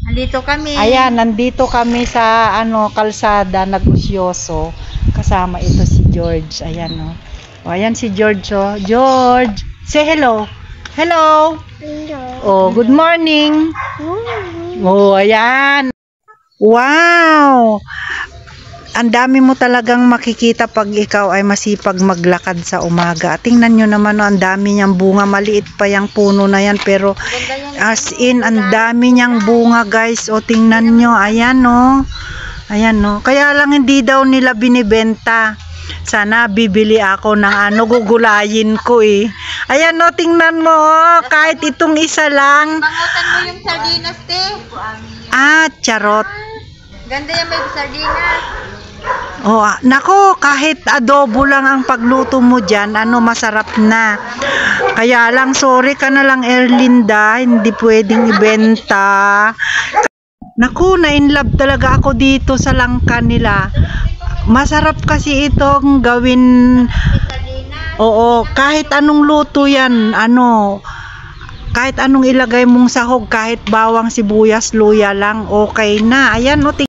Nandito kami. Ayan, nandito kami sa kalsada, nag-usyoso. Kasama ito si George. Ayan, oh. O, ayan si George, oh. George, say hello. Hello. Hello. Oh, good morning. Oh, ayan. Wow. Ang dami mo talagang makikita pag ikaw ay masipag maglakad sa umaga. Tingnan nyo naman, oh, ang dami niyang bunga. Maliit pa yung puno na yan, pero as in, ang dami niyang bunga, guys. O, tingnan nyo. Ayan, oh. Ayan, oh. Kaya lang hindi daw nila binibenta. Sana bibili ako ng gugulayin ko eh. Ayan, oh, tingnan mo, oh. Kahit itong isa lang. Pangutan mo yung sardinas, te. Charot. Ganda yan, may sardinas. Oh, nako, kahit adobo lang ang pagluto mo dyan, masarap na. Kaya lang, sorry ka na lang, Erlinda, hindi pwedeng ibenta. Naku, na-inlove talaga ako dito sa langka nila. Masarap kasi itong gawin. Oo, kahit anong luto yan, kahit anong ilagay mong sahog, kahit bawang, sibuyas, luya lang, okay na. Ayan,